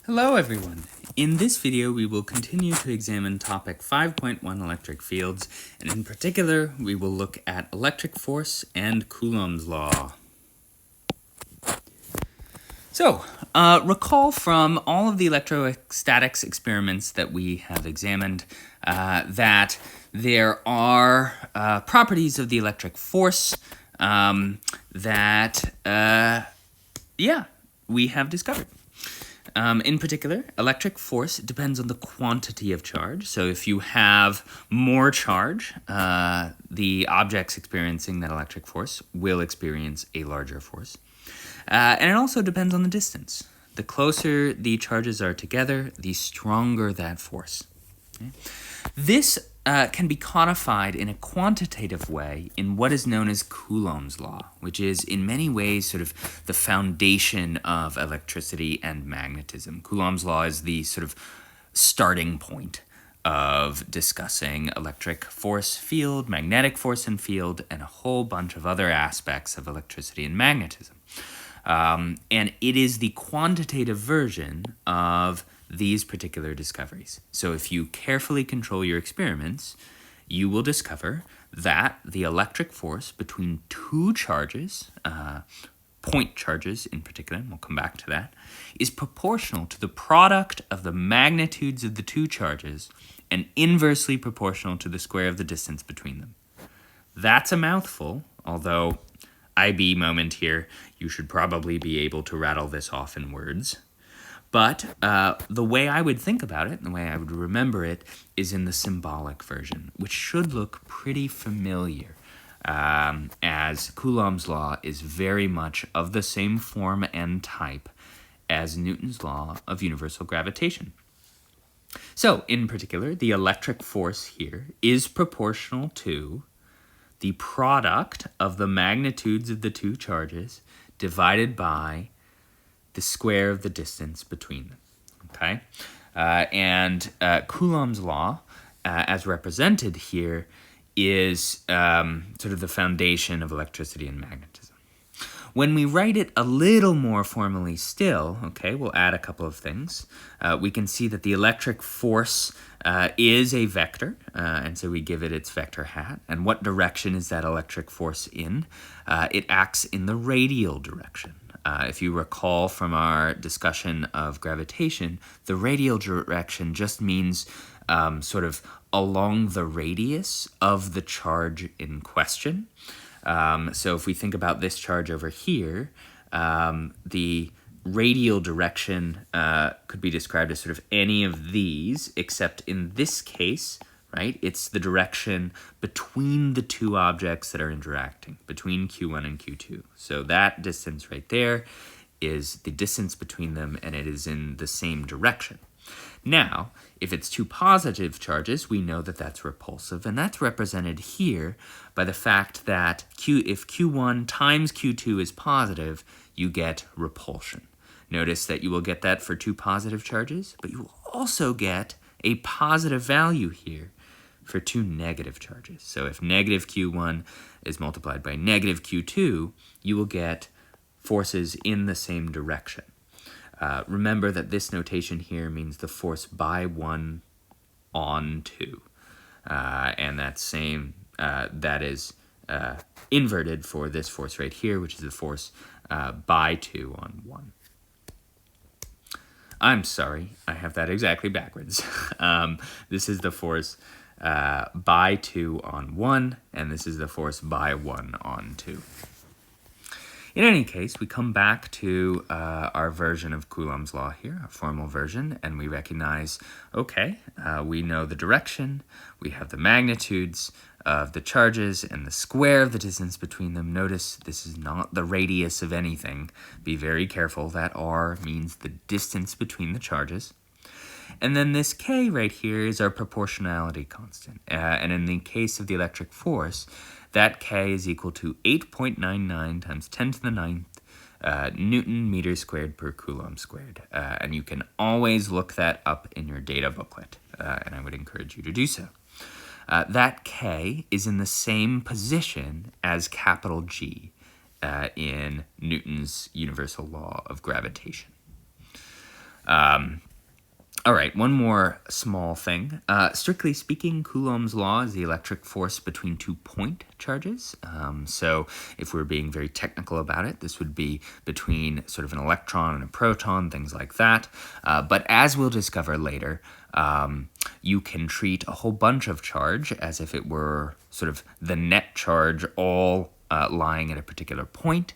Hello everyone! In this video we will continue to examine topic 5.1 electric fields, and in particular we will look at electric force and Coulomb's law. So, recall from all of the electrostatics experiments that we have examined that there are properties of the electric force that we have discovered. In particular, electric force depends on the quantity of charge. So if you have more charge, the objects experiencing that electric force will experience a larger force. And it also depends on the distance. The closer the charges are together, the stronger that force. Okay? This can be codified in a quantitative way in what is known as Coulomb's law, which is in many ways sort of the foundation of electricity and magnetism. Coulomb's law is the sort of starting point of discussing electric force field, magnetic force and field, and a whole bunch of other aspects of electricity and magnetism. And it is the quantitative version of these particular discoveries. So if you carefully control your experiments, you will discover that the electric force between two charges, point charges in particular, and we'll come back to that, is proportional to the product of the magnitudes of the two charges and inversely proportional to the square of the distance between them. That's a mouthful, although IB moment here, you should probably be able to rattle this off in words. But the way I would think about it, the way I would remember it, is in the symbolic version, which should look pretty familiar, as Coulomb's law is very much of the same form and type as Newton's law of universal gravitation. So, in particular, the electric force here is proportional to the product of the magnitudes of the two charges divided by the square of the distance between them, okay? Coulomb's law, as represented here, is sort of the foundation of electricity and magnetism. When we write it a little more formally still, okay, we'll add a couple of things. We can see that the electric force is a vector, and so we give it its vector hat. And what direction is that electric force in? It acts in the radial direction. If you recall from our discussion of gravitation, the radial direction just means sort of along the radius of the charge in question. So if we think about this charge over here, the radial direction could be described as sort of any of these, except in this case, right, it's the direction between the two objects that are interacting, between Q1 and Q2. So that distance right there is the distance between them, and it is in the same direction. Now, if it's two positive charges, we know that that's repulsive, and that's represented here by the fact that if Q1 times Q2 is positive, you get repulsion. Notice that you will get that for two positive charges, but you will also get a positive value here for two negative charges. So if negative Q1 is multiplied by negative Q2, you will get forces in the same direction. Remember that this notation here means the force by 1 on 2. And that is inverted for this force right here, which is the force by 2 on 1. I'm sorry, I have that exactly backwards. This is the force by 2 on 1, and this is the force by 1 on 2. In any case, we come back to our version of Coulomb's law here, a formal version, and we recognize, okay, we know the direction, we have the magnitudes of the charges and the square of the distance between them. Notice this is not the radius of anything. Be very careful. That r means the distance between the charges. And then this k right here is our proportionality constant. And in the case of the electric force, that k is equal to 8.99 times 10 to the 9th Newton meters squared per Coulomb squared. And you can always look that up in your data booklet, and I would encourage you to do so. That k is in the same position as capital G in Newton's universal law of gravitation. All right, one more small thing. Strictly speaking, Coulomb's law is the electric force between 2 point charges. So if we're being very technical about it, this would be between sort of an electron and a proton, things like that. But as we'll discover later, you can treat a whole bunch of charge as if it were sort of the net charge all lying at a particular point.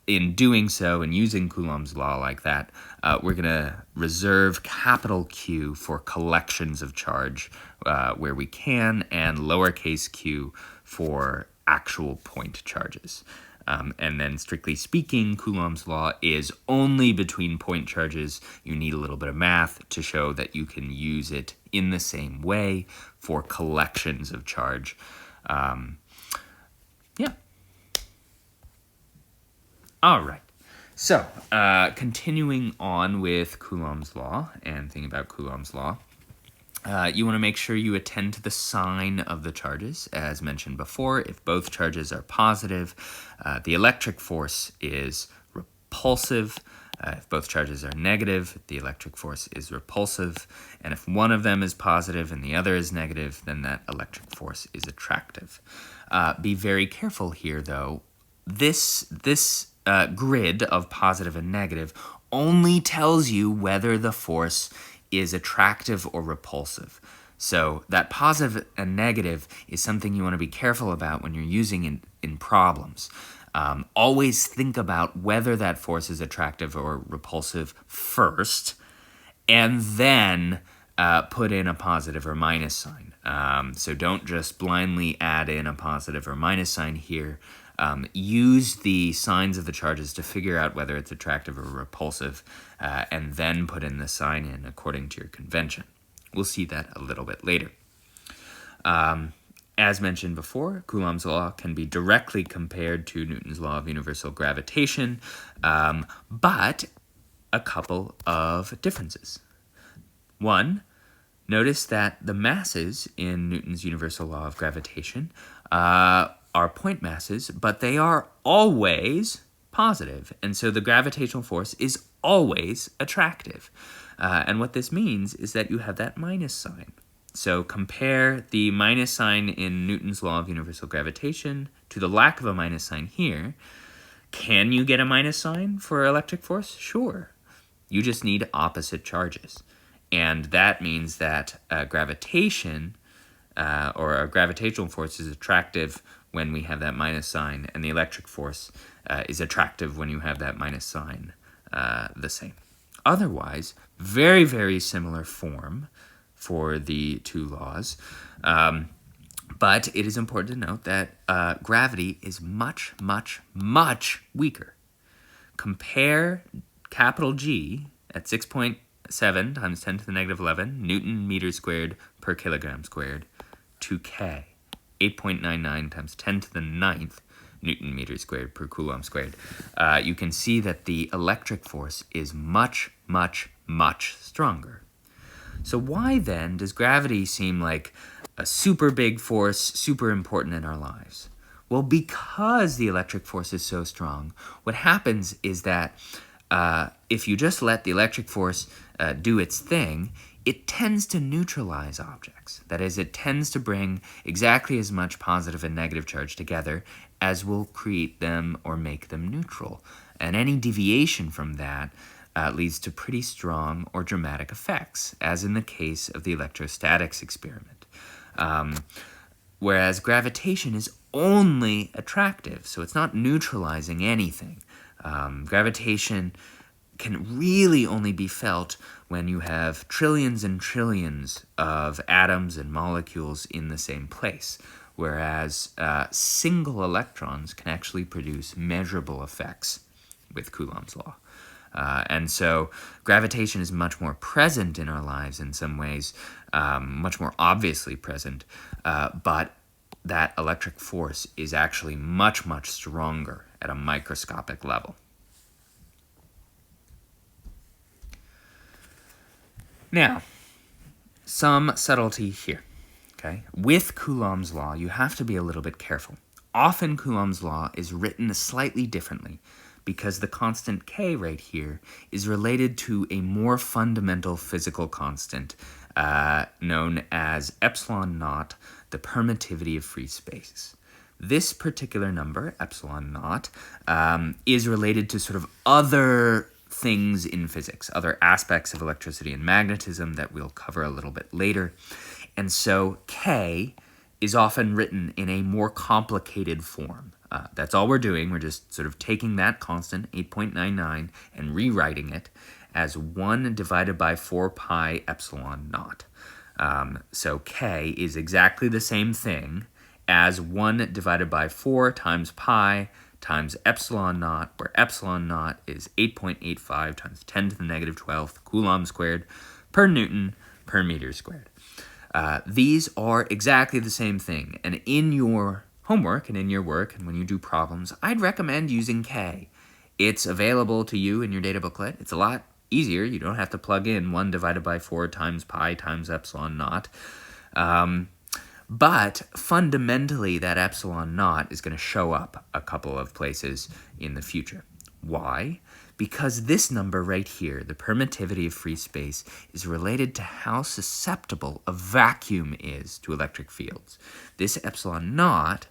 In doing so and using Coulomb's law like that, we're going to reserve capital Q for collections of charge where we can, and lowercase q for actual point charges. And then strictly speaking, Coulomb's law is only between point charges. You need a little bit of math to show that you can use it in the same way for collections of charge. Yeah. All right. So, continuing on with Coulomb's law and thinking about Coulomb's law, you want to make sure you attend to the sign of the charges. As mentioned before, if both charges are positive, the electric force is repulsive. If both charges are negative, the electric force is repulsive. And if one of them is positive and the other is negative, then that electric force is attractive. Be very careful here, though. This grid of positive and negative only tells you whether the force is attractive or repulsive. So that positive and negative is something you want to be careful about when you're using in problems. Always think about whether that force is attractive or repulsive first, and then put in a positive or minus sign. So don't just blindly add in a positive or minus sign here. Use the signs of the charges to figure out whether it's attractive or repulsive, and then put in the sign in according to your convention. We'll see that a little bit later. As mentioned before, Coulomb's law can be directly compared to Newton's law of universal gravitation, but a couple of differences. One, notice that the masses in Newton's universal law of gravitation are point masses, but they are always positive, and so the gravitational force is always attractive. And what this means is that you have that minus sign. So compare the minus sign in Newton's law of universal gravitation to the lack of a minus sign here. Can you get a minus sign for electric force? Sure. You just need opposite charges. And that means that gravitation or a gravitational force is attractive when we have that minus sign, and the electric force is attractive when you have that minus sign the same. Otherwise, very, very similar form for the two laws, but it is important to note that gravity is much, much, much weaker. Compare capital G at 6.7 times 10 to the negative 11 Newton meters squared per kilogram squared to K, 8.99 times 10 to the 9th Newton meters squared per Coulomb squared. You can see that the electric force is much, much, much stronger. So why then does gravity seem like a super big force, super important in our lives? Well, because the electric force is so strong, what happens is that if you just let the electric force do its thing, it tends to neutralize objects. That is, it tends to bring exactly as much positive and negative charge together as will create them or make them neutral. And any deviation from that leads to pretty strong or dramatic effects, as in the case of the electrostatics experiment. Whereas gravitation is only attractive, so it's not neutralizing anything. Gravitation can really only be felt when you have trillions and trillions of atoms and molecules in the same place, whereas single electrons can actually produce measurable effects with Coulomb's law. And so gravitation is much more present in our lives in some ways, much more obviously present, but that electric force is actually much, much stronger at a microscopic level. Now, some subtlety here, okay? With Coulomb's law, you have to be a little bit careful. Often Coulomb's law is written slightly differently because the constant K right here is related to a more fundamental physical constant known as epsilon naught, the permittivity of free space. This particular number, epsilon naught, is related to sort of other things in physics, other aspects of electricity and magnetism that we'll cover a little bit later. And so K is often written in a more complicated form. That's all we're doing. We're just sort of taking that constant, 8.99, and rewriting it as 1 divided by 4 pi epsilon naught. So K is exactly the same thing as 1 divided by 4 times pi times epsilon naught, where epsilon naught is 8.85 times 10 to the negative 12th Coulomb squared per Newton per meter squared. These are exactly the same thing, and in your homework and in your work and when you do problems, I'd recommend using K. It's available to you in your data booklet. It's a lot easier. You don't have to plug in 1 divided by 4 times pi times epsilon naught. But fundamentally, that epsilon naught is going to show up a couple of places in the future. Why? Because this number right here, the permittivity of free space, is related to how susceptible a vacuum is to electric fields. This epsilon naught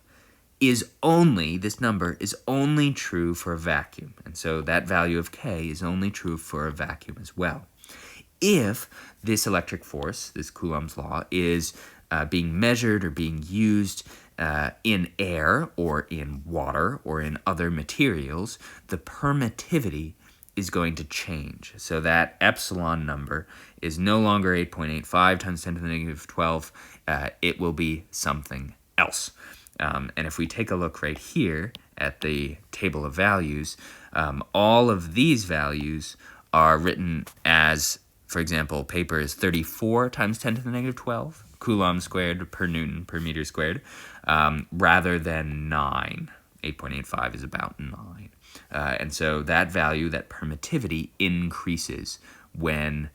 this number is only true for a vacuum. And so that value of K is only true for a vacuum as well. If this electric force, this Coulomb's law, is being measured or being used in air or in water or in other materials, the permittivity is going to change. So that epsilon number is no longer 8.85 times 10 to the negative 12. It will be something else. And if we take a look right here at the table of values, all of these values are written as, for example, paper is 34 times 10 to the negative 12, Coulomb squared per Newton per meter squared, rather than 9. 8.85 is about 9. And so that value, that permittivity, increases when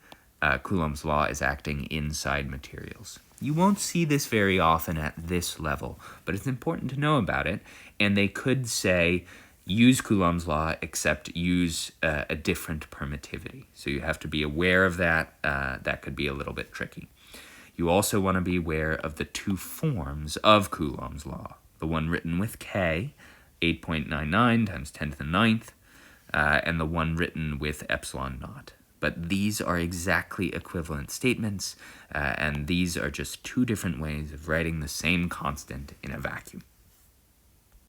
Coulomb's law is acting inside materials. You won't see this very often at this level, but it's important to know about it. And they could say, use Coulomb's law, except use a different permittivity. So you have to be aware of that. That could be a little bit tricky. You also want to be aware of the two forms of Coulomb's law. The one written with K, 8.99 times 10 to the 9th, and the one written with epsilon naught. But these are exactly equivalent statements, and these are just two different ways of writing the same constant in a vacuum.